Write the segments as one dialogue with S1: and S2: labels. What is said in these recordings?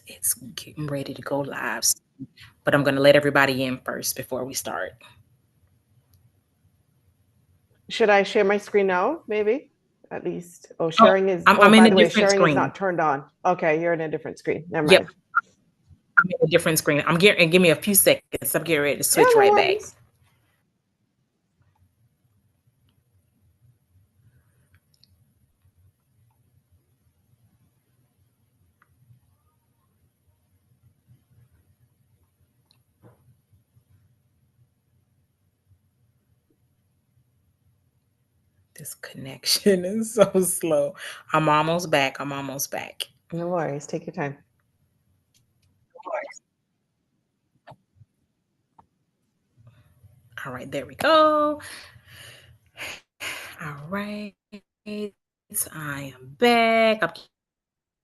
S1: It's getting ready to go live, but I'm going to let everybody in first before we start.
S2: Should I share my screen now? Maybe at least. Oh, sharing is.
S1: I'm in
S2: By
S1: a
S2: the way,
S1: different
S2: sharing is
S1: screen.
S2: not turned on. Okay, you're in a different screen. Never
S1: Yep.
S2: mind.
S1: I'm in a different screen. I'm getting. Give me a few seconds. I'm getting ready to switch
S2: no
S1: right
S2: worries.
S1: back. This connection is so slow. I'm almost back.
S2: No worries. Take your time.
S1: All right, there we go. All right, I am back. I'm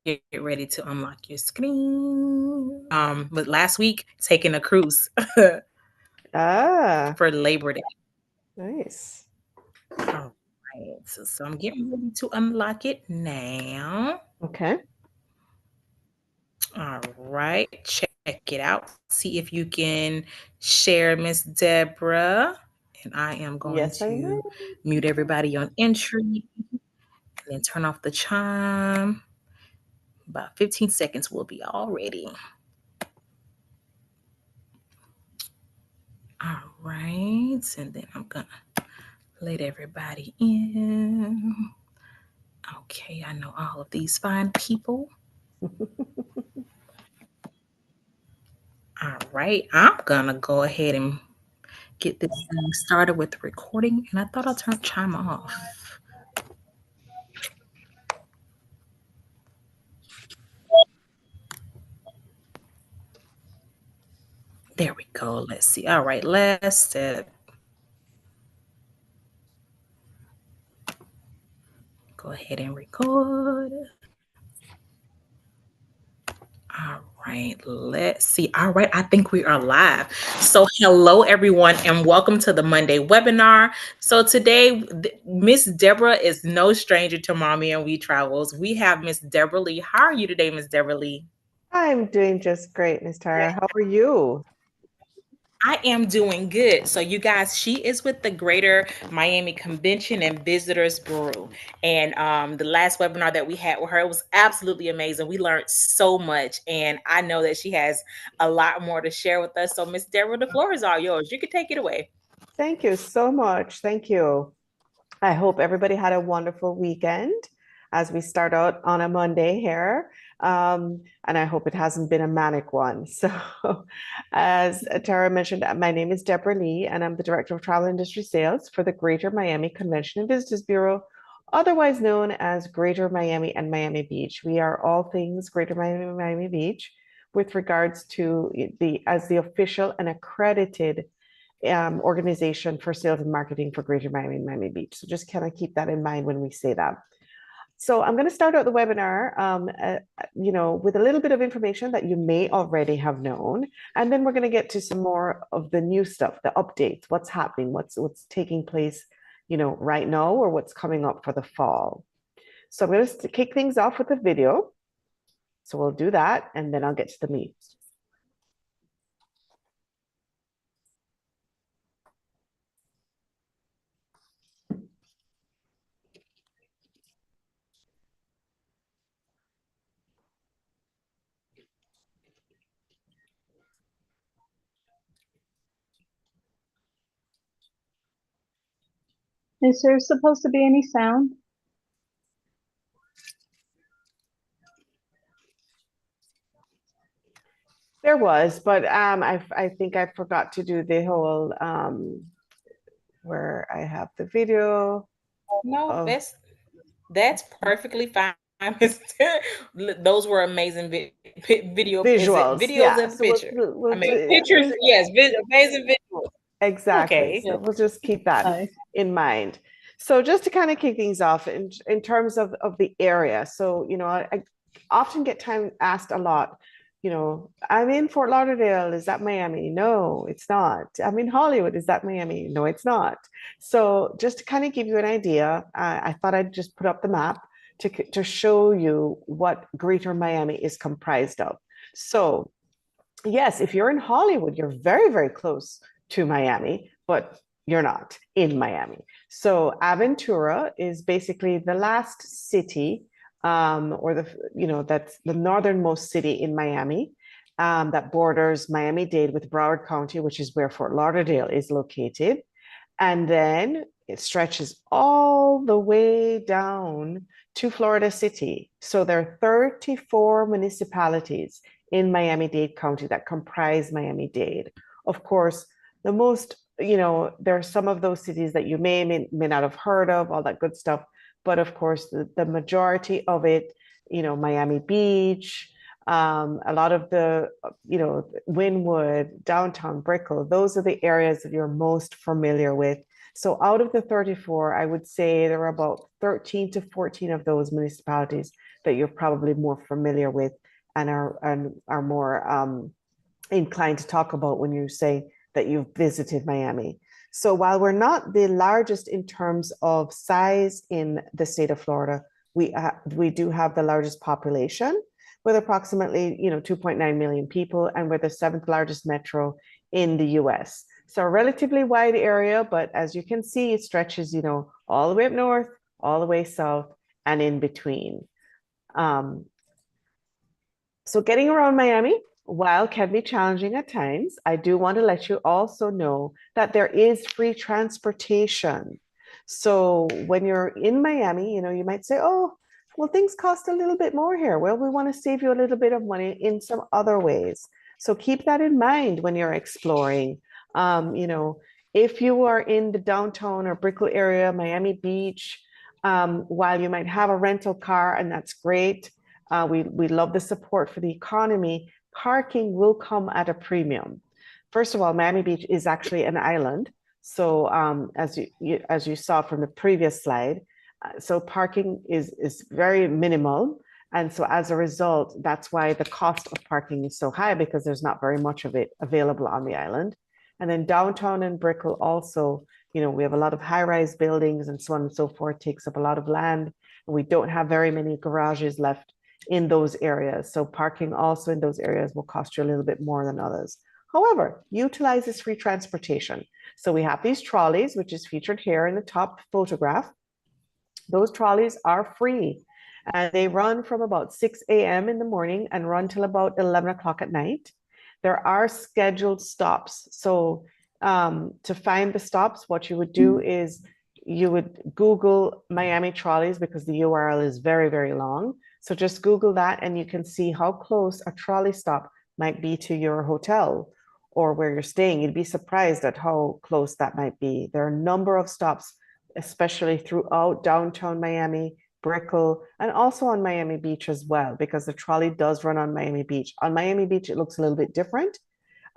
S1: getting ready to unlock your screen. But last week taking a cruise for Labor Day.
S2: Nice.
S1: All right, so I'm getting ready to unlock it now.
S2: Okay.
S1: All right, check it out. See if you can share, Miss Deborah. And I am going to mute everybody on entry and then turn off the chime. About 15 seconds will be all ready. All right, and then I'm gonna let everybody in. Okay, I know all of these fine people. All right, I'm gonna go ahead and get this thing started with the recording, and I thought I'll turn chime off. There we go. Let's see. All right, last step. Go ahead and record. All right, let's see. All right, I think we are live. So hello, everyone, and welcome to the Monday webinar. So today, Miss Deborah is no stranger to Mommy and We Travels. We have Miss Deborah Lee. How are you today, Miss Deborah Lee?
S2: I'm doing just great, Miss Tara. How are you?
S1: I am doing good. So, you guys, she is with the Greater Miami Convention and Visitors Bureau. And the last webinar that we had with her was absolutely amazing. We learned so much. And I know that she has a lot more to share with us. So, Miss Deborah, the floor is all yours. You can take it away.
S2: Thank you so much. Thank you. I hope everybody had a wonderful weekend as we start out on a Monday here. And I hope it hasn't been a manic one. So, as Tara mentioned, my name is Deborah Lee, and I'm the Director of Travel Industry Sales for the Greater Miami Convention and Visitors Bureau, otherwise known as Greater Miami and Miami Beach. We are all things Greater Miami and Miami Beach with regards to as the official and accredited organization for sales and marketing for Greater Miami and Miami Beach. So just kind of keep that in mind when we say that. So I'm going to start out the webinar, with a little bit of information that you may already have known, and then we're going to get to some more of the new stuff, the updates, what's happening, what's taking place, right now, or what's coming up for the fall. So I'm going to kick things off with a video. So we'll do that, and then I'll get to the meat.
S3: Is there supposed to be any sound?
S2: There was, but I think I forgot to do the whole where I have the video.
S1: No, that's perfectly fine. Those were amazing
S2: visuals.
S1: Videos and
S2: So
S1: pictures.
S2: we'll
S1: pictures. Yes, amazing visuals.
S2: Exactly.
S1: Okay.
S2: So we'll just keep that in mind. So just to kind of kick things off in terms of the area. So, I often get asked a lot, I'm in Fort Lauderdale. Is that Miami? No, it's not. I'm in Hollywood. Is that Miami? No, it's not. So just to kind of give you an idea, I thought I'd just put up the map to show you what Greater Miami is comprised of. So yes, if you're in Hollywood, you're very, very close to Miami, but you're not in Miami. So Aventura is basically the last city, or that's the northernmost city in Miami, that borders Miami-Dade with Broward County, which is where Fort Lauderdale is located. And then it stretches all the way down to Florida City. So there are 34 municipalities in Miami-Dade County that comprise Miami-Dade. Of course, the most, there are some of those cities that you may not have heard of, all that good stuff. But of course, the majority of it, Miami Beach, a lot of the, Wynwood, downtown Brickell, those are the areas that you're most familiar with. So out of the 34, I would say there are about 13 to 14 of those municipalities that you're probably more familiar with and are more inclined to talk about when you say that you've visited Miami. So while we're not the largest in terms of size in the state of Florida, we do have the largest population with approximately 2.9 million people, and we're the seventh largest metro in the US. So a relatively wide area, but as you can see, it stretches all the way up north, all the way south, and in between. So getting around Miami, while can be challenging at times, I do want to let you also know that there is free transportation. So when you're in Miami, you might say, oh, well, things cost a little bit more here. Well, we want to save you a little bit of money in some other ways. So keep that in mind when you're exploring. If you are in the downtown or Brickell area, Miami Beach, while you might have a rental car, and that's great, we love the support for the economy, parking will come at a premium. First of all, Miami Beach is actually an island. So as you saw from the previous slide, so parking is very minimal. And so as a result, that's why the cost of parking is so high, because there's not very much of it available on the island. And then downtown in Brickell also, we have a lot of high-rise buildings and so on and so forth, takes up a lot of land. And we don't have very many garages left in those areas. So parking also in those areas will cost you a little bit more than others. However, utilize this free transportation. So we have these trolleys, which is featured here in the top photograph. Those trolleys are free, and they run from about 6 a.m. in the morning and run till about 11 o'clock at night. There are scheduled stops. So to find the stops, what you would do is you would Google Miami trolleys, because the URL is very, very long. So just Google that and you can see how close a trolley stop might be to your hotel or where you're staying. You'd be surprised at how close that might be. There are a number of stops, especially throughout downtown Miami, Brickell, and also on Miami Beach as well, because the trolley does run on Miami Beach. On Miami Beach, it looks a little bit different.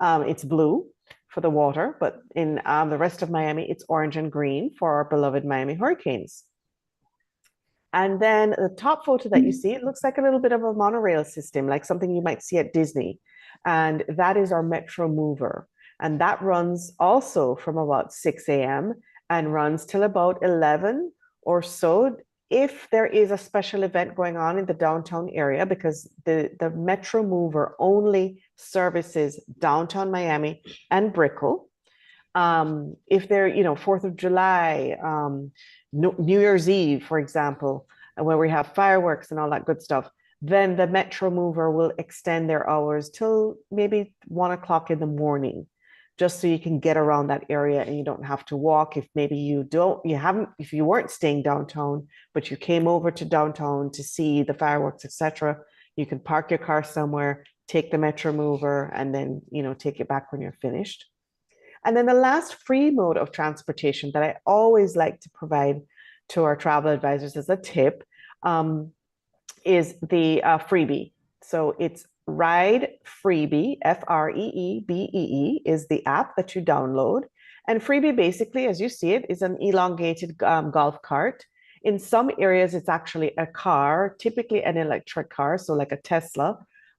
S2: It's blue for the water, but in the rest of Miami, it's orange and green for our beloved Miami Hurricanes. And then the top photo that you see, it looks like a little bit of a monorail system, like something you might see at Disney. And that is our Metro Mover. And that runs also from about 6 a.m. and runs till about 11 or so, if there is a special event going on in the downtown area, because the Metro Mover only services downtown Miami and Brickell. If they're, 4th of July, New Year's Eve, for example, where we have fireworks and all that good stuff, then the Metro Mover will extend their hours till maybe 1 o'clock in the morning, just so you can get around that area and you don't have to walk. If maybe if you weren't staying downtown, but you came over to downtown to see the fireworks, etc., you can park your car somewhere, take the Metro Mover, and then, take it back when you're finished. And then the last free mode of transportation that I always like to provide to our travel advisors as a tip is the freebie. So it's Ride Freebie, Freebee is the app that you download. And Freebie, basically, as you see it, is an elongated golf cart. In some areas, it's actually a car, typically an electric car, so like a Tesla.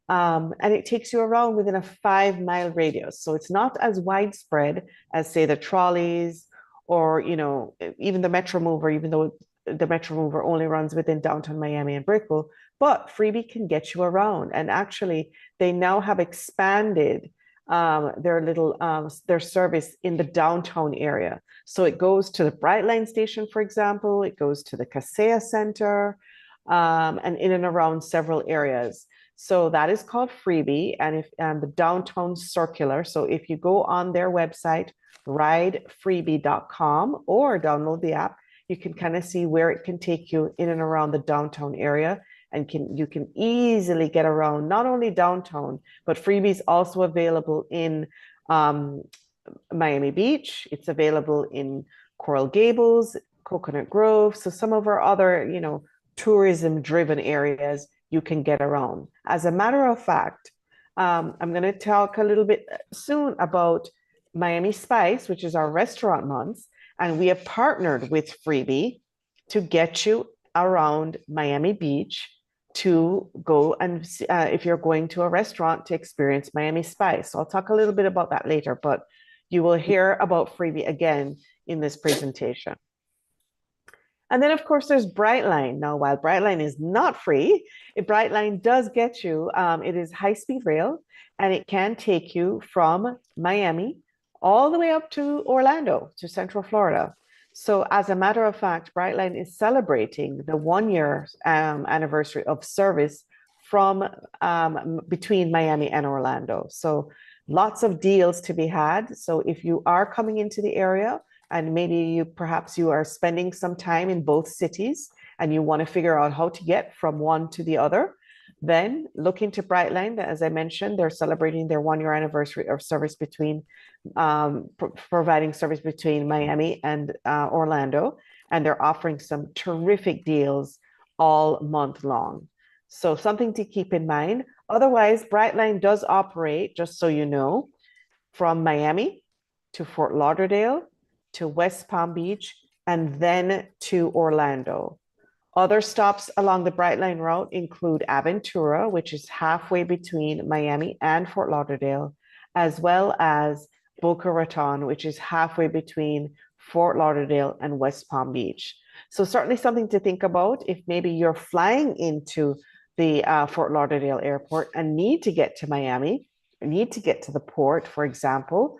S2: And it takes you around within a 5-mile radius. So it's not as widespread as, say, the trolleys or, even the Metro Mover, even though the Metro Mover only runs within downtown Miami and Brickell, but Freebie can get you around. And actually, they now have expanded their service in the downtown area. So it goes to the Brightline station, for example, it goes to the Kaseya Center, and in and around several areas. So that is called Freebie, and the downtown circular. So if you go on their website, ridefreebie.com, or download the app, you can kind of see where it can take you in and around the downtown area, and you can easily get around not only downtown, but Freebie is also available in Miami Beach. It's available in Coral Gables, Coconut Grove. So some of our other, tourism driven areas you can get around. As a matter of fact, I'm going to talk a little bit soon about Miami Spice, which is our restaurant month. And we have partnered with Freebie to get you around Miami Beach to go and if you're going to a restaurant to experience Miami Spice. So I'll talk a little bit about that later, but you will hear about Freebie again in this presentation. And then, of course, there's Brightline. Now, while Brightline is not free, Brightline does get you, it is high-speed rail, and it can take you from Miami all the way up to Orlando, to Central Florida. So as a matter of fact, Brightline is celebrating the 1-year anniversary of service from between Miami and Orlando. So lots of deals to be had. So if you are coming into the area, and maybe perhaps you are spending some time in both cities and you want to figure out how to get from one to the other, then look into Brightline. As I mentioned, they're celebrating their 1-year anniversary of service between providing service between Miami and Orlando, and they're offering some terrific deals all month long. So something to keep in mind. Otherwise, Brightline does operate, just so you know, from Miami to Fort Lauderdale, to West Palm Beach, and then to Orlando. Other stops along the Brightline route include Aventura, which is halfway between Miami and Fort Lauderdale, as well as Boca Raton, which is halfway between Fort Lauderdale and West Palm Beach. So certainly something to think about if maybe you're flying into the Fort Lauderdale airport and need to get to Miami, need to get to the port, for example.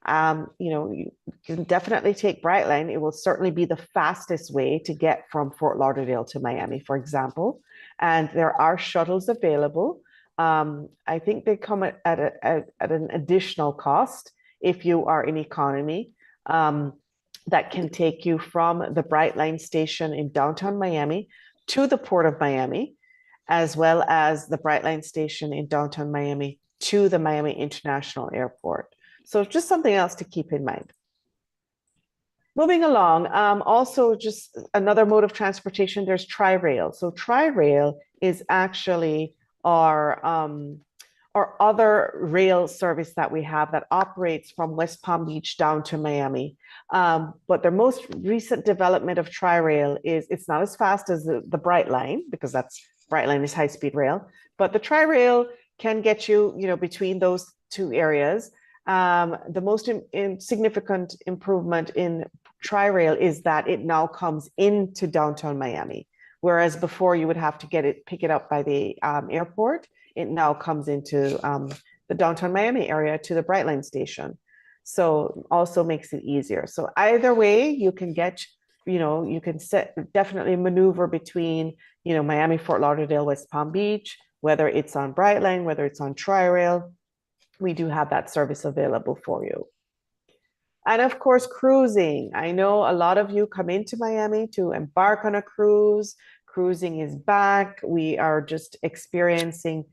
S2: You can definitely take Brightline. It will certainly be the fastest way to get from Fort Lauderdale to Miami, for example. And there are shuttles available. I think they come at an additional cost if you are in economy, that can take you from the Brightline station in downtown Miami to the Port of Miami, as well as the Brightline station in downtown Miami to the Miami International Airport. So just something else to keep in mind. Moving along, also just another mode of transportation, there's Tri-Rail. So Tri-Rail is actually our other rail service that we have that operates from West Palm Beach down to Miami. But the most recent development of Tri-Rail is it's not as fast as the Brightline, because Brightline is high-speed rail, but the Tri-Rail can get you, between those two areas. The most significant improvement in Tri-Rail is that it now comes into downtown Miami, whereas before you would have to pick it up by the airport. It now comes into the downtown Miami area to the Brightline station. So also makes it easier. So either way, you can get, you can definitely maneuver between, Miami, Fort Lauderdale, West Palm Beach, whether it's on Brightline, whether it's on Tri-Rail. We do have that service available for you. And of course, cruising. I know a lot of you come into Miami to embark on a cruise. Cruising is back. We are just experiencing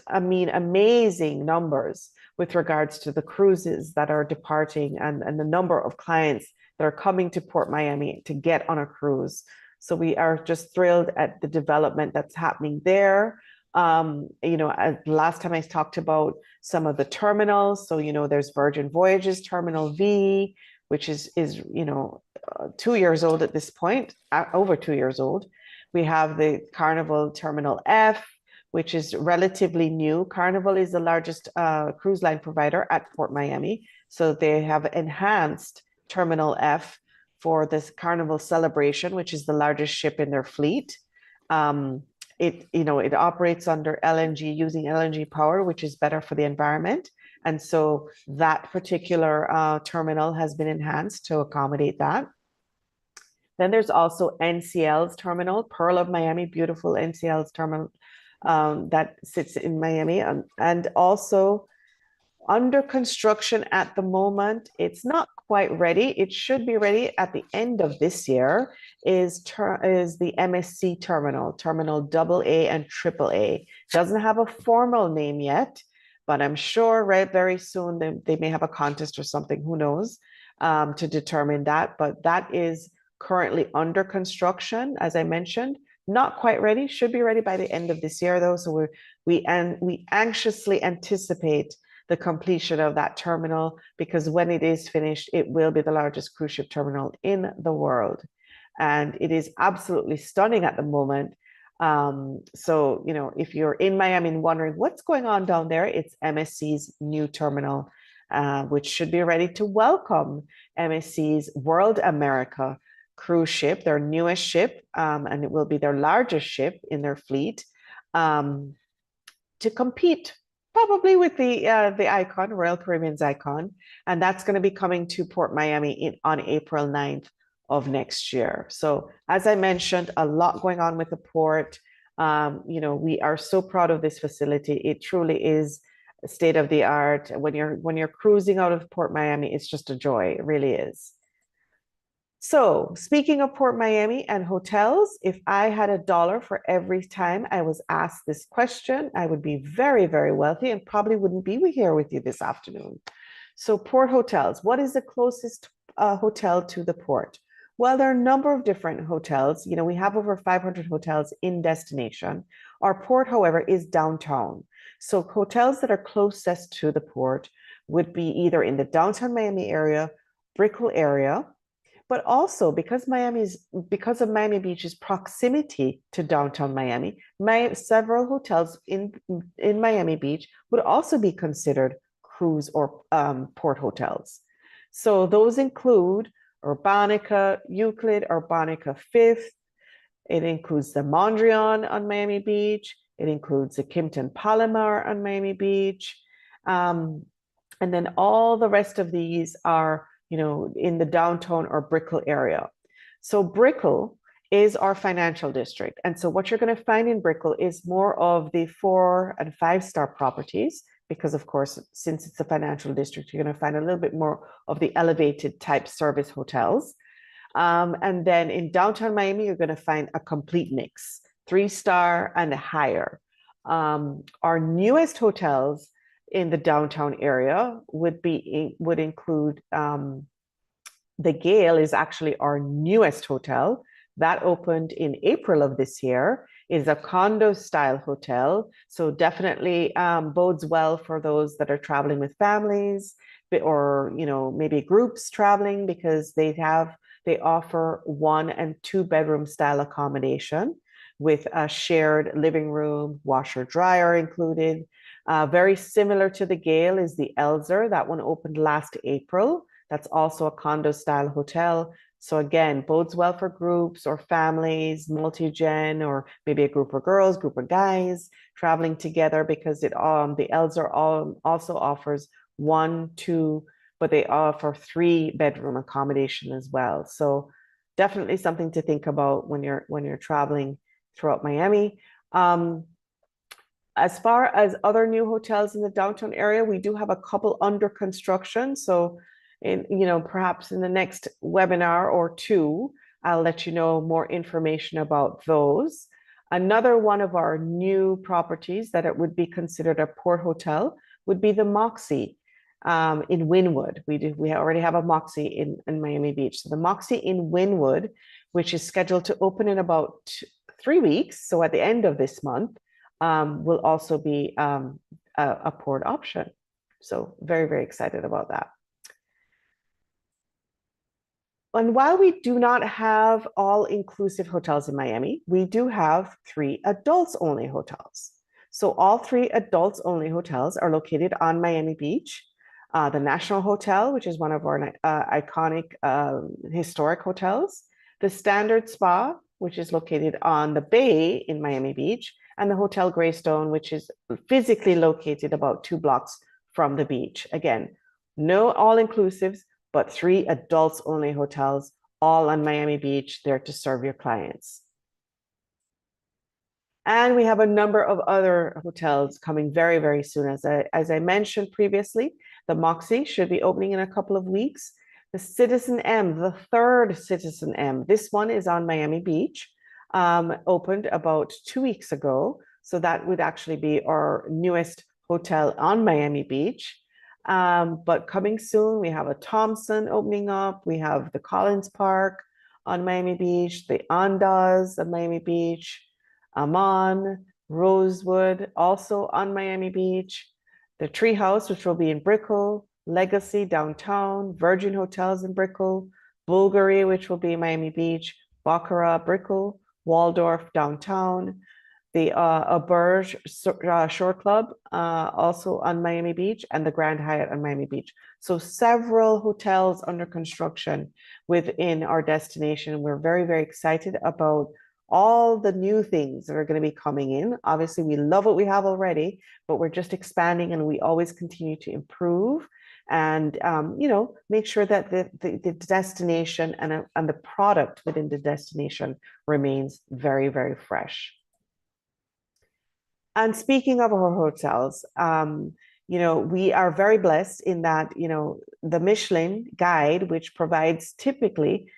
S2: amazing numbers with regards to the cruises that are departing and the number of clients that are coming to Port Miami to get on a cruise. So we are just thrilled at the development that's happening there. Last time I talked about some of the terminals. So, there's Virgin Voyages Terminal V, which is 2 years old at this point, over 2 years old. We have the Carnival Terminal F, which is relatively new. Carnival is the largest cruise line provider at Port Miami. So they have enhanced Terminal F for this Carnival Celebration, which is the largest ship in their fleet. it operates under LNG, using LNG power, which is better for the environment. And so that particular terminal has been enhanced to accommodate that. Then there's also NCL's terminal, Pearl of Miami, beautiful NCL's terminal that sits in Miami, and also under construction at the moment. It's not quite ready. It should be ready at the end of this year. Is the MSC terminal, Terminal AA and AAA. Doesn't have a formal name yet, but I'm sure very soon they may have a contest or something. Who knows, to determine that. But that is currently under construction, as I mentioned. Not quite ready. Should be ready by the end of this year, though. So we anxiously anticipate the completion of that terminal, because when it is finished, it will be the largest cruise ship terminal in the world. And it is absolutely stunning at the moment. So, if you're in Miami and wondering what's going on down there, it's MSC's new terminal, which should be ready to welcome MSC's World America cruise ship, their newest ship, and it will be their largest ship in their fleet, to compete probably with the Icon, Royal Caribbean's Icon. And that's going to be coming to Port Miami on April 9th of next year. So as I mentioned, a lot going on with the port. We are so proud of this facility. It truly is state of the art. When you're cruising out of Port Miami, it's just a joy. It really is. So speaking of Port Miami and hotels, if I had $1 for every time I was asked this question, I would be very, very wealthy and probably wouldn't be here with you this afternoon. So port hotels, what is the closest hotel to the port? Well, there are a number of different hotels. We have over 500 hotels in destination. Our port, however, is downtown. So hotels that are closest to the port would be either in the downtown Miami area, Brickell area, but also because of Miami Beach's proximity to downtown Miami, several hotels in Miami Beach would also be considered cruise or port hotels. So those include Urbanica Euclid, Urbanica Fifth. It includes the Mondrian on Miami Beach. It includes the Kimpton Palomar on Miami Beach. And then all the rest of these are in the downtown or Brickell area. So Brickell is our financial district. And so what you're going to find in Brickell is more of the 4- and 5-star properties, because of course, since it's a financial district, you're going to find a little bit more of the elevated type service hotels. And then in downtown Miami, you're going to find a complete mix, 3-star and higher. Our newest hotels in the downtown area would include the Gale is actually our newest hotel that opened in April of this year. It is a condo style hotel, so definitely bodes well for those that are traveling with families or maybe groups traveling, because they offer 1- and 2-bedroom style accommodation with a shared living room, washer dryer included. Very similar to the Gale is the Elzer. That one opened last April. That's also a condo style hotel. So again, bodes well for groups or families, multi-gen, or maybe a group of girls, group of guys traveling together, because the Elzer also offers 1, 2, but they offer 3-bedroom accommodation as well. So definitely something to think about when you're traveling throughout Miami. As far as other new hotels in the downtown area, we do have a couple under construction. So perhaps in the next webinar or two, I'll let you know more information about those. Another one of our new properties that it would be considered a port hotel would be the Moxie in Wynwood. We already have a Moxie in Miami Beach. So the Moxie in Wynwood, which is scheduled to open in about 3 weeks, so at the end of this month, will also be a port option. So very, very excited about that. And while we do not have all-inclusive hotels in Miami, we do have 3 adults-only hotels. So all 3 adults-only hotels are located on Miami Beach. The National Hotel, which is one of our iconic historic hotels. The Standard Spa, which is located on the bay in Miami Beach, and the Hotel Greystone, which is physically located about 2 blocks from the beach. Again, no all-inclusives, but 3 adults-only hotels, all on Miami Beach, there to serve your clients. And we have a number of other hotels coming very, very soon. As I mentioned previously, the Moxie should be opening in a couple of weeks. The Citizen M, the 3rd Citizen M, this one is on Miami Beach, opened about 2 weeks ago. So that would actually be our newest hotel on Miami Beach. But coming soon, we have a Thompson opening up. We have the Collins Park on Miami Beach, the Andaz of Miami Beach, Amman, Rosewood, also on Miami Beach, the Treehouse, which will be in Brickell, Legacy downtown, Virgin Hotels in Brickell, Bulgari, which will be Miami Beach, Baccarat, Brickell, Waldorf downtown, the Auberge Shore Club, also on Miami Beach, and the Grand Hyatt on Miami Beach. So several hotels under construction within our destination. We're very, very excited about all the new things that are going to be coming in. Obviously, we love what we have already, but we're just expanding, and we always continue to improve and make sure that the destination and the product within the destination remains very, very fresh. And speaking of our hotels, we are very blessed in that, the Michelin guide, which provides typically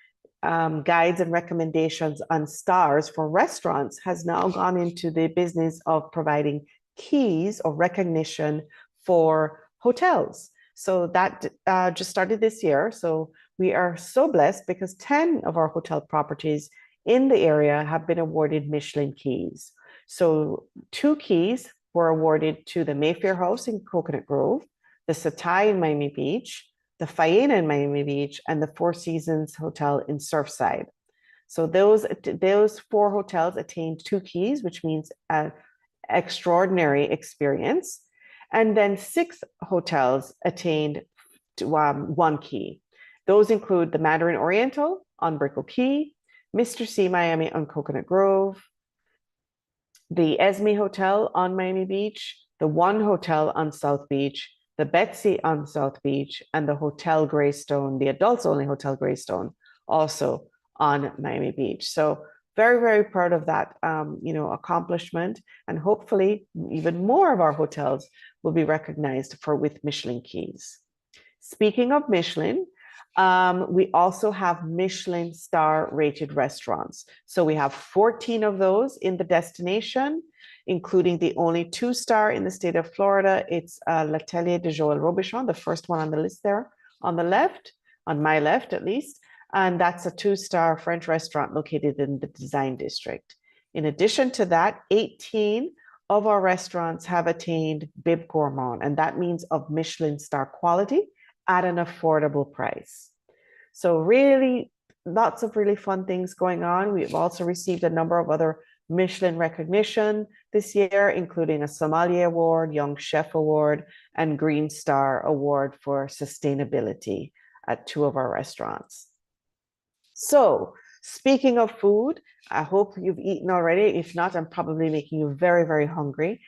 S2: guides and recommendations on stars for restaurants, has now gone into the business of providing keys or recognition for hotels. So that just started this year. So we are so blessed because 10 of our hotel properties in the area have been awarded Michelin keys. So 2 keys were awarded to the Mayfair House in Coconut Grove, the Setai in Miami Beach, the Faena in Miami Beach, and the Four Seasons Hotel in Surfside. So those 4 hotels attained 2 keys, which means an extraordinary experience. And then 6 hotels attained 1 key. Those include the Mandarin Oriental on Brickell Key, Mr. C Miami on Coconut Grove, the Esme Hotel on Miami Beach, the One Hotel on South Beach, the Betsy on South Beach, and the Hotel Greystone, the adults only Hotel Greystone, also on Miami Beach. So very, very proud of that, accomplishment. And hopefully even more of our hotels will be recognized with Michelin keys. Speaking of Michelin, we also have Michelin star rated restaurants. So we have 14 of those in the destination, including the only 2-star in the state of Florida. It's L'Atelier de Joël Robuchon, the first one on the list there on the left, on my left at least. And that's a 2-star French restaurant located in the Design District. In addition to that, 18 of our restaurants have attained Bib Gourmand, and that means of Michelin star quality at an affordable price. So really, lots of really fun things going on. We've also received a number of other Michelin recognition this year, including a Sommelier Award, Young Chef Award, and Green Star Award for sustainability at 2 of our restaurants. So speaking of food, I hope you've eaten already. If not, I'm probably making you very, very hungry.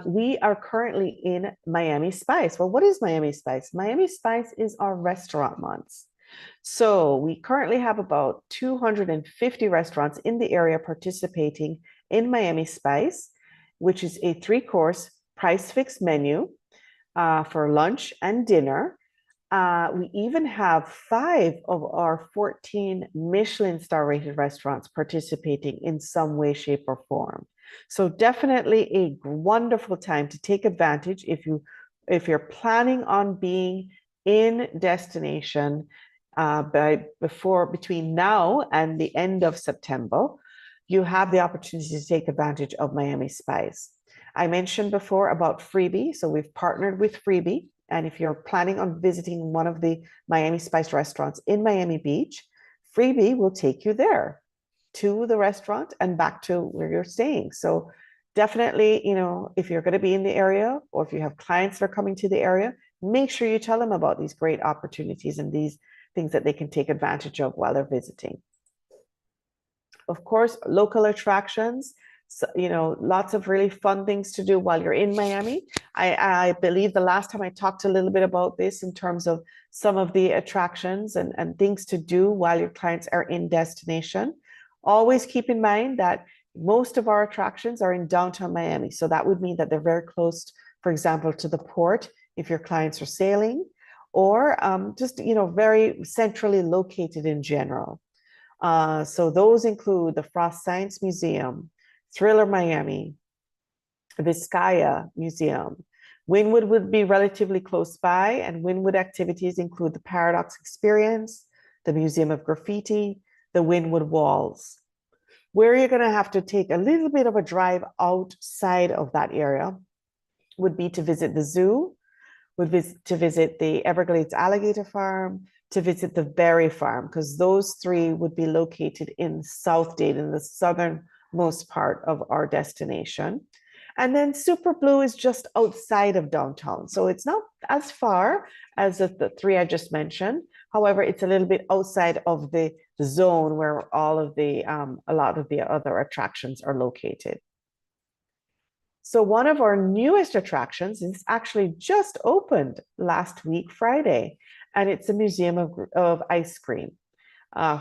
S2: We are currently in Miami Spice. Well, what is Miami Spice? Miami Spice is our restaurant months. So we currently have about 250 restaurants in the area participating in Miami Spice, which is a 3-course price fixed menu for lunch and dinner. We even have 5 of our 14 Michelin star rated restaurants participating in some way, shape, or form. So definitely a wonderful time to take advantage if you're planning on being in destination between now and the end of September. You have the opportunity to take advantage of Miami Spice. I mentioned before about Freebie, so we've partnered with Freebie. And if you're planning on visiting one of the Miami Spice restaurants in Miami Beach, Freebie will take you there to the restaurant and back to where you're staying. So definitely, if you're going to be in the area or if you have clients that are coming to the area, make sure you tell them about these great opportunities and these things that they can take advantage of while they're visiting. of course, local attractions. So, lots of really fun things to do while you're in Miami. I believe the last time I talked a little bit about this in terms of some of the attractions and things to do while your clients are in destination. Always keep in mind that most of our attractions are in downtown Miami. So that would mean that they're very close, for example, to the port if your clients are sailing, or just, very centrally located in general. So those include the Frost Science Museum, Thriller Miami, Vizcaya Museum. Wynwood would be relatively close by, and Wynwood activities include the Paradox Experience, the Museum of Graffiti, the Wynwood Walls. Where you're going to have to take a little bit of a drive outside of that area would be to visit the zoo, to visit the Everglades Alligator Farm, to visit the Berry Farm, because those three would be located in South Dade, in the southernmost part of our destination. And then Super Blue is just outside of downtown. So it's not as far as the three I just mentioned. However, it's a little bit outside of the zone where a lot of the other attractions are located. So one of our newest attractions is actually just opened last week, Friday, and it's a museum of ice cream.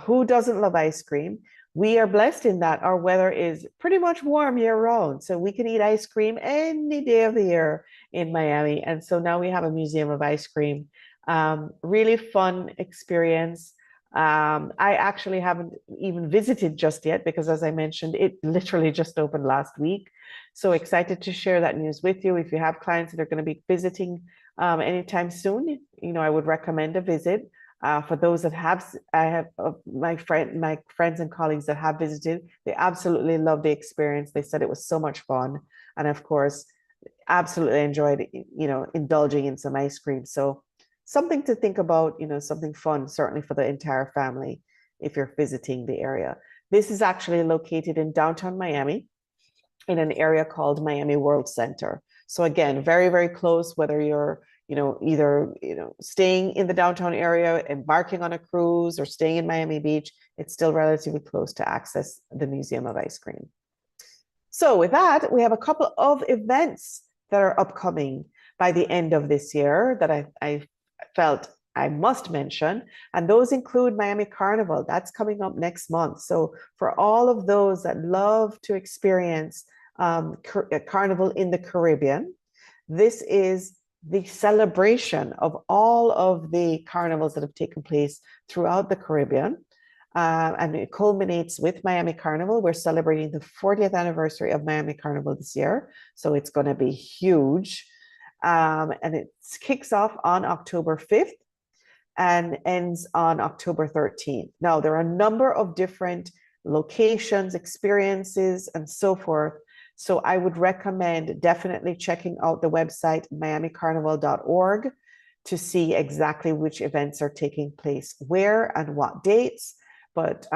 S2: Who doesn't love ice cream? We are blessed in that our weather is pretty much warm year round. So we can eat ice cream any day of the year in Miami. And so now we have a museum of ice cream. Really fun experience. I actually haven't even visited just yet because, as I mentioned, it literally just opened last week. So excited to share that news with you. If you have clients that are going to be visiting anytime soon, I would recommend a visit. For those that I have my friends and colleagues that have visited, they absolutely loved the experience. They said it was so much fun, and of course, absolutely enjoyed, indulging in some ice cream. So something to think about, something fun, certainly for the entire family if you're visiting the area. This is actually located in downtown Miami, in an area called Miami World Center. So again, very, very close, whether you're, either, staying in the downtown area, embarking on a cruise, or staying in Miami Beach, it's still relatively close to access the Museum of Ice Cream. So with that, we have a couple of events that are upcoming by the end of this year that I felt I must mention, and those include Miami Carnival. That's coming up next month. So for all of those that love to experience Carnival in the Caribbean, this is the celebration of all of the carnivals that have taken place throughout the Caribbean. And it culminates with Miami Carnival. We're celebrating the 40th anniversary of Miami Carnival this year. So it's going to be huge. And it kicks off on October 5th and ends on October 13th. Now, there are a number of different locations, experiences, and so forth. So I would recommend definitely checking out the website, miamicarnival.org, to see exactly which events are taking place where and what dates. But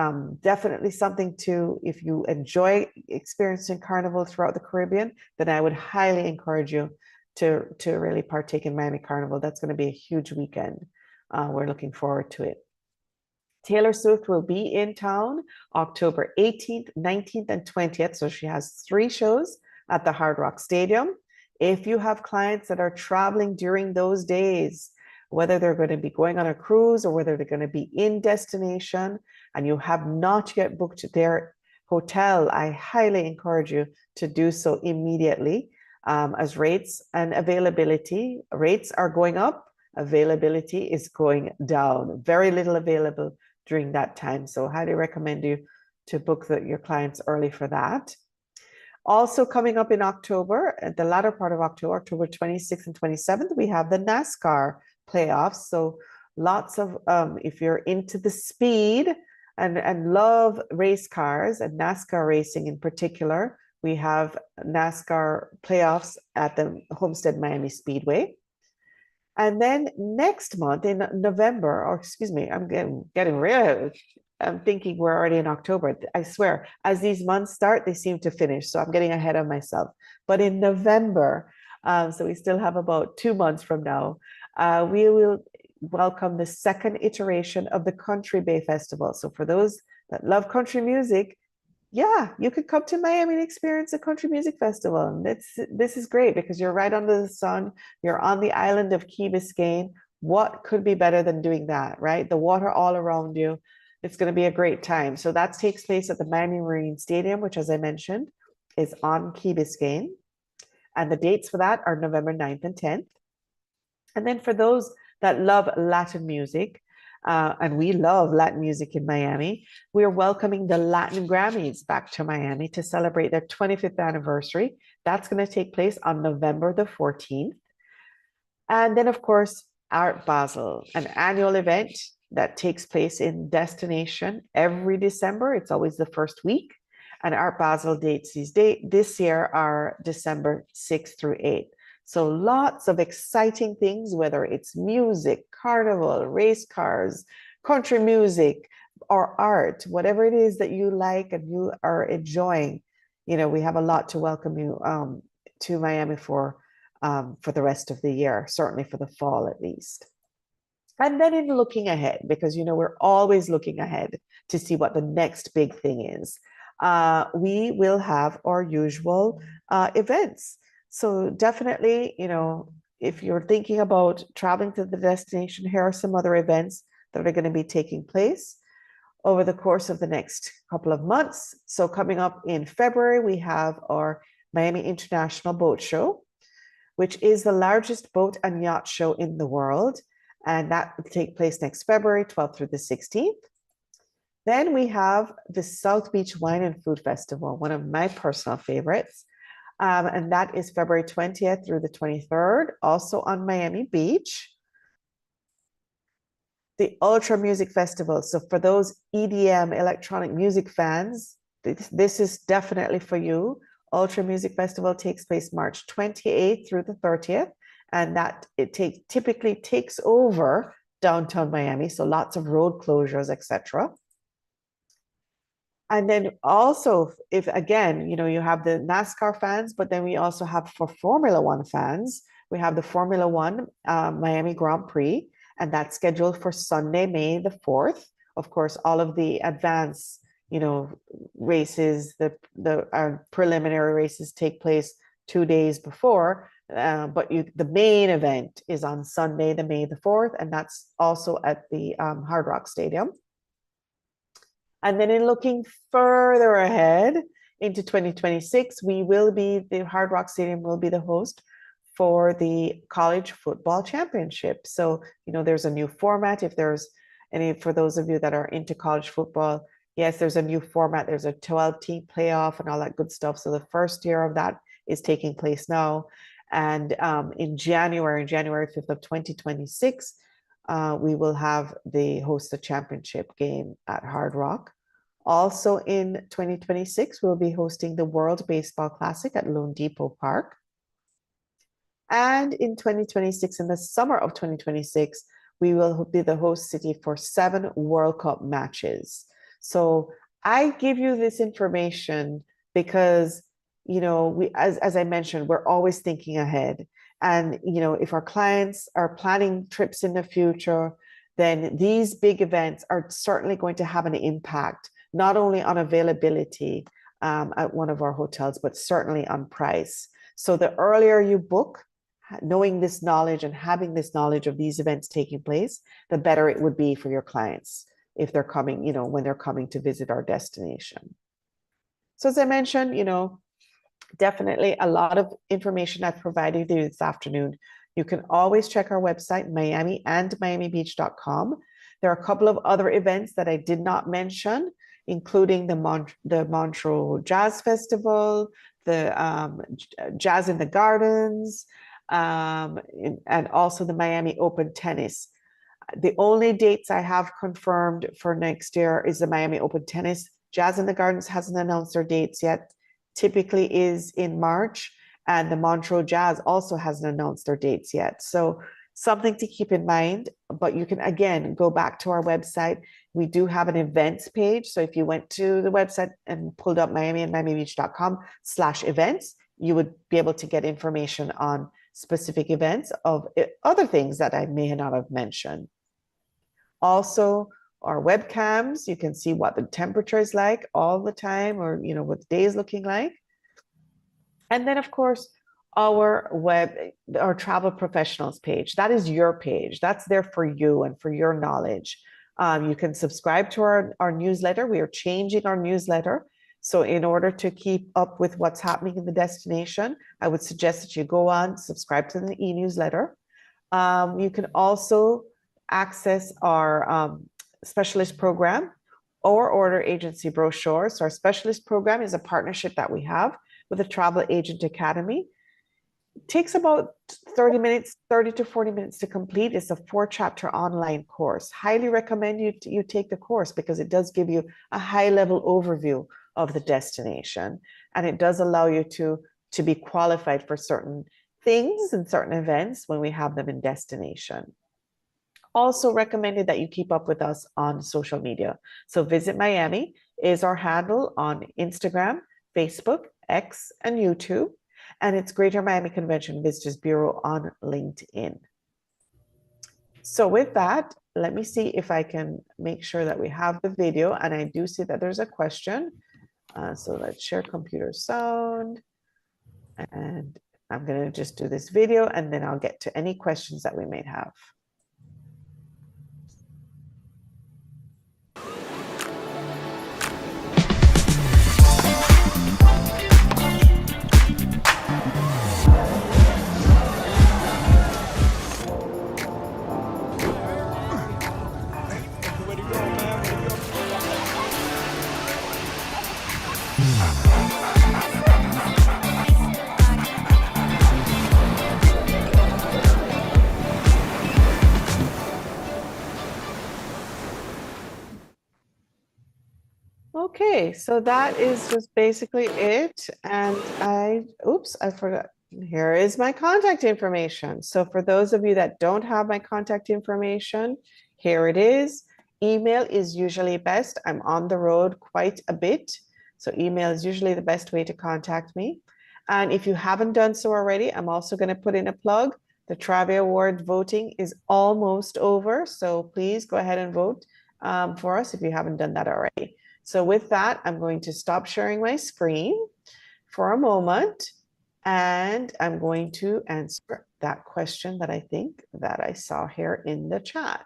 S2: definitely something to, if you enjoy experiencing Carnival throughout the Caribbean, then I would highly encourage you to really partake in Miami Carnival. That's going to be a huge weekend. We're looking forward to it. Taylor Swift will be in town October 18th, 19th, and 20th. So she has 3 shows at the Hard Rock Stadium. If you have clients that are traveling during those days, whether they're going to be going on a cruise or whether they're going to be in destination, and you have not yet booked their hotel, I highly encourage you to do so immediately, as rates and availability, rates are going up, availability is going down. Very little available during that time. So highly recommend you to book your clients early for that. Also coming up in October, at the latter part of October, October 26th and 27th, we have the NASCAR playoffs. So lots of, if you're into the speed and love race cars and NASCAR racing in particular, we have NASCAR playoffs at the Homestead Miami Speedway. And then next month in November, or excuse me, I'm getting real. I'm thinking we're already in October. I swear, as these months start, they seem to finish. So I'm getting ahead of myself. But in November, so we still have about 2 months from now, we will welcome the second iteration of the Country Bay Festival. So for those that love country music, yeah, you could come to Miami and experience a country music festival. And this is great because you're right under the sun. You're on the island of Key Biscayne. What could be better than doing that, right? The water all around you. It's going to be a great time. So that takes place at the Miami Marine Stadium, which, as I mentioned, is on Key Biscayne. And the dates for that are November 9th and 10th. And then for those that love Latin music, and we love Latin music in Miami, we're welcoming the Latin Grammys back to Miami to celebrate their 25th anniversary. That's going to take place on November the 14th. And then, of course, Art Basel, an annual event that takes place in Destination every December. It's always the first week. And Art Basel dates this year are December 6th through 8th. So lots of exciting things, whether it's music, carnival, race cars, country music, or art, whatever it is that you like and you are enjoying. We have a lot to welcome you to Miami for the rest of the year, certainly for the fall at least. And then in looking ahead, because we're always looking ahead to see what the next big thing is, we will have our usual events. So definitely, if you're thinking about traveling to the destination, here are some other events that are going to be taking place over the course of the next couple of months. So coming up in February, we have our Miami International Boat Show, which is the largest boat and yacht show in the world. And that will take place next February 12th through the 16th. Then we have the South Beach Wine and Food Festival, one of my personal favorites. And that is February 20th through the 23rd, also on Miami Beach. The Ultra Music Festival. So for those EDM electronic music fans, this is definitely for you. Ultra Music Festival takes place March 28th through the 30th. And that typically takes over downtown Miami. So lots of road closures, etc. And then also, if again, you have the NASCAR fans, but then we also have for Formula One fans, we have the Formula One Miami Grand Prix, and that's scheduled for Sunday, May the 4th. Of course, all of the advance, races, the preliminary races take place 2 days before, but the main event is on Sunday, the May the 4th, and that's also at the Hard Rock Stadium. And then in looking further ahead into 2026, the Hard Rock Stadium will be the host for the College Football Championship. So, there's a new format. If there's for those of you that are into college football, yes, there's a new format. There's a 12-team playoff and all that good stuff. So the first year of that is taking place now. And in January 5th of 2026, we will have host the championship game at Hard Rock. Also in 2026, we'll be hosting the World Baseball Classic at Lone Depot Park. And in 2026, in the summer of 2026, we will be the host city for 7 World Cup matches. So I give you this information because, as I mentioned, we're always thinking ahead. And, if our clients are planning trips in the future, then these big events are certainly going to have an impact, not only on availability at one of our hotels, but certainly on price. So the earlier you book, knowing this knowledge and having this knowledge of these events taking place, the better it would be for your clients if they're coming, when they're coming to visit our destination. So as I mentioned, definitely a lot of information I've provided you this afternoon. You can always check our website, Miami and miamibeach.com. There are a couple of other events that I did not mention, including the Montreux Jazz Festival, the Jazz in the Gardens, and also the Miami Open Tennis. The only dates I have confirmed for next year is the Miami Open Tennis. Jazz in the Gardens hasn't announced their dates yet. Typically is in March, and the Montreux Jazz also hasn't announced their dates yet. So something to keep in mind, but you can again go back to our website. We do have an events page. So if you went to the website and pulled up Miami and miamibeach.com/events, you would be able to get information on specific events of other things that I may not have mentioned. Also, our webcams. You can see what the temperature is like all the time, or what the day is looking like. And then, of course, our travel professionals page. That is your page. That's there for you and for your knowledge. You can subscribe to our newsletter. We are changing our newsletter. So in order to keep up with what's happening in the destination, I would suggest that you go on, subscribe to the e-newsletter. You can also access our specialist program or order agency brochure. So our specialist program is a partnership that we have with the Travel Agent Academy. It takes about 30 to 40 minutes to complete. It's a 4-chapter online course. Highly recommend you take the course because it does give you a high-level overview of the destination, and it does allow you to be qualified for certain things and certain events when we have them in destination. Also recommended that you keep up with us on social media. So Visit Miami is our handle on Instagram, Facebook, X, and YouTube. And it's Greater Miami Convention Visitors Bureau on LinkedIn. So with that, let me see if I can make sure that we have the video. And I do see that there's a question. So let's share computer sound. And I'm going to just do this video, and then I'll get to any questions that we may have. Okay, so that is just basically it. And I forgot. Here is my contact information. So for those of you that don't have my contact information, here it is. Email is usually best. I'm on the road quite a bit. So email is usually the best way to contact me. And if you haven't done so already, I'm also going to put in a plug. The Travel Award voting is almost over. So please go ahead and vote for us if you haven't done that already. So with that, I'm going to stop sharing my screen for a moment, and I'm going to answer that question that I think that I saw here in the chat.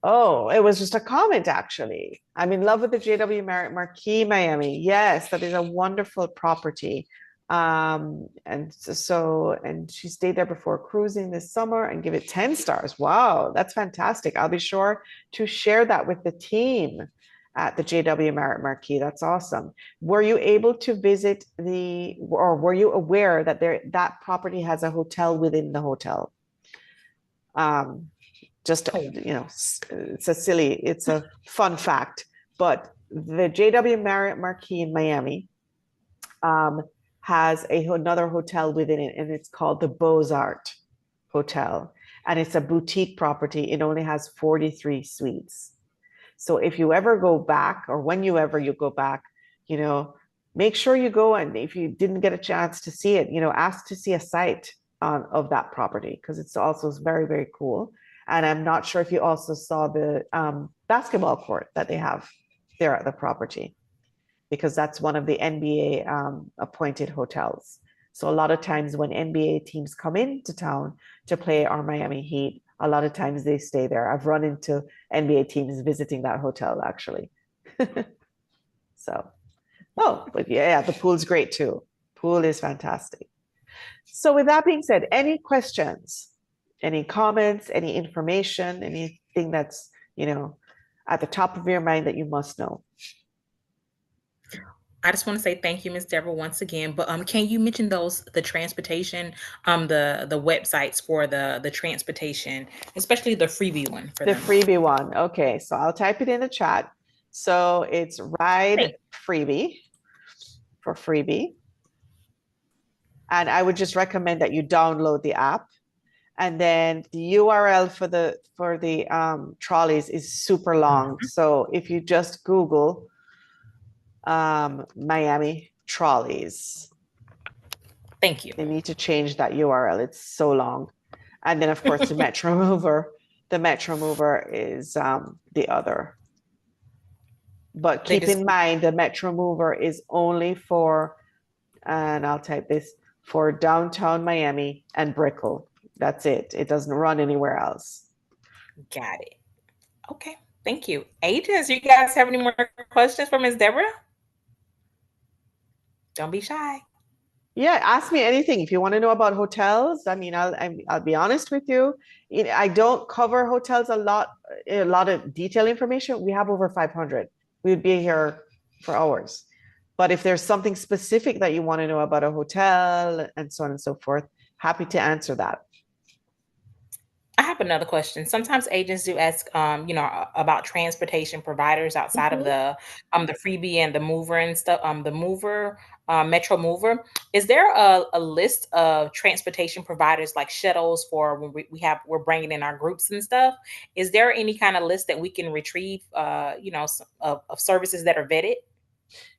S2: Oh, it was just a comment, actually. I'm in love with the JW Marriott Marquis Miami. Yes, that is a wonderful property. And she stayed there before cruising this summer and give it 10 stars. Wow, that's fantastic. I'll be sure to share that with the team at the JW Marriott Marquis. That's awesome. Were you able to visit or were you aware that that property has a hotel within the hotel? It's a fun fact, but the JW Marriott Marquis in Miami has another hotel within it, and it's called the Beaux-Arts Hotel. And it's a boutique property. It only has 43 suites. So if you ever go back, or whenever you go back, make sure you go, and if you didn't get a chance to see it, ask to see a site of that property, because it's also very, very cool. And I'm not sure if you also saw the basketball court that they have there at the property, because that's one of the NBA appointed hotels. So a lot of times when NBA teams come into town to play our Miami Heat, a lot of times they stay there. I've run into NBA teams visiting that hotel, actually. But yeah, the pool's great too. Pool is fantastic. So with that being said, any questions, any comments, any information, anything that's, at the top of your mind that you must know?
S1: I just want to say thank you, Ms. Deborah, once again. But can you mention the transportation, the websites for the transportation, especially the freebie one for them?
S2: The freebie one. Okay, so I'll type it in the chat. So it's Ride Freebie for freebie. And I would just recommend that you download the app. And then the URL for the trolleys is super long. So if you just Google Miami trolleys.
S1: Thank you.
S2: They need to change that URL. It's so long. And then, of course, the Metro Mover The Metro Mover is the other. But
S1: They
S2: keep
S1: just
S2: in mind, the Metro Mover is only for, and I'll type this, for downtown Miami and Brickell. That's it. It doesn't run anywhere else.
S1: got it. Okay. Thank you. Agents, you guys have any more questions for Ms. Deborah? Don't be shy.
S2: Yeah, ask me anything. If you want to know about hotels, I mean, I'll be honest with you. I don't cover hotels a lot of detailed information. We have over 500. We'd be here for hours. But if there's something specific that you want to know about a hotel and so on and so forth, happy to answer that.
S1: I have another question. Sometimes agents do ask, about transportation providers outside of
S2: Mhm.
S1: the freebie and the mover and stuff. The mover, Metro Mover. Is there a list of transportation providers like shuttles for when we're bringing in our groups and stuff? Is there any kind of list that we can retrieve, of services that are vetted?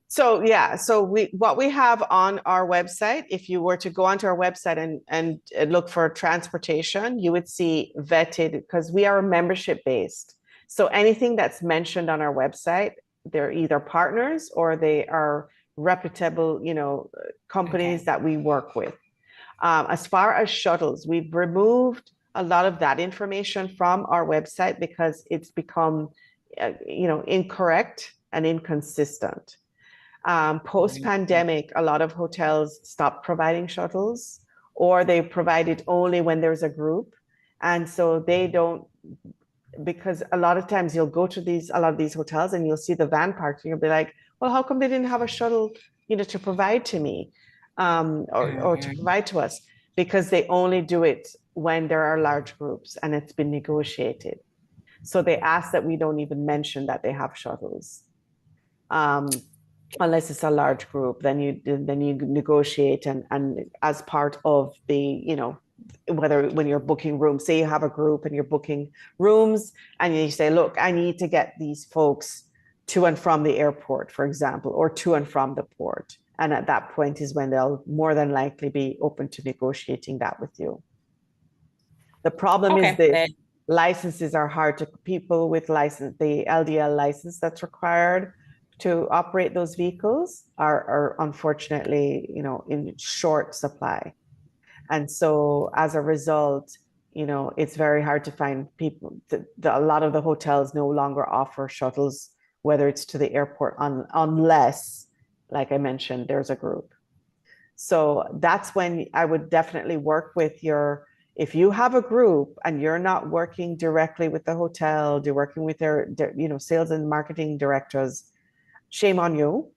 S2: So yeah, so what we have on our website, if you were to go onto our website and look for transportation, you would see vetted because we are membership based. So anything that's mentioned on our website, they're either partners or they are reputable, companies
S1: Okay.
S2: that we work with. As far as shuttles, we've removed a lot of that information from our website because it's become, incorrect and inconsistent. Post
S1: Mhm.
S2: pandemic, a lot of hotels stopped providing shuttles or they provide it only when there's a group. And so they don't, because a lot of times you'll go to a lot of these hotels and you'll see the van parked and you'll be like, well, how come they didn't have a shuttle, to provide to me or to
S1: Mhm.
S2: provide to us? Because they only do it when there are large groups and it's been negotiated. So they ask that we don't even mention that they have shuttles. Um, Unless it's a large group, then you negotiate and as part of the whether when you're booking rooms, say you have a group and you're booking rooms and you say, look, I need to get these folks to and from the airport, for example, or to and from the port, and at that point is when they'll more than likely be open to negotiating that with you. The problem is
S1: Okay.
S2: this:
S1: That
S2: licenses are hard to people with license, the LDL license that's required to operate those vehicles are unfortunately, in short supply. And so as a result, it's very hard to find people. A lot of the hotels no longer offer shuttles, whether it's to the airport unless, like I mentioned, there's a group. So that's when I would definitely work with if you have a group and you're not working directly with the hotel, you're working with their sales and marketing directors, shame on you,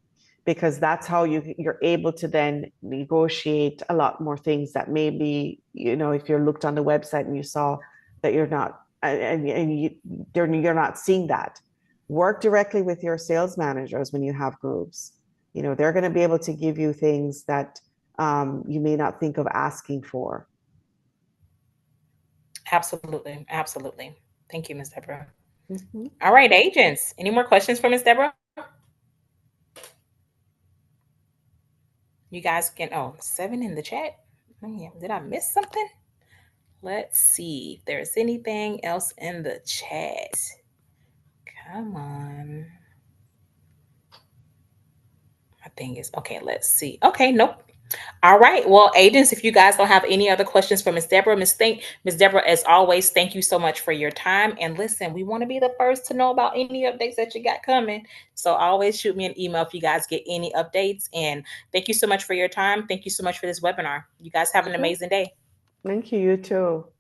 S2: because that's how you're able to then negotiate a lot more things that maybe, if you're looked on the website and you saw that you're not, you're not seeing that. Work directly with your sales managers when you have groups. They're going to be able to give you things that you may not think of asking for.
S1: absolutely, absolutely. Thank you, Ms. Deborah.
S2: Mhm.
S1: All right, agents. Any more questions for Ms. Deborah? You guys can, 7 in the chat. Did I miss something? Let's see if there's anything else in the chat. Come on. My thing is okay. Let's see. Okay, nope. All right. Well, agents, if you guys don't have any other questions for Miss Deborah, Miss Deborah, as always, thank you so much for your time. And listen, we want to be the first to know about any updates that you got coming. So always shoot me an email if you guys get any updates. And thank you so much for your time. Thank you so much for this webinar. You guys have an
S2: Mhm.
S1: amazing day.
S2: Thank you. You too.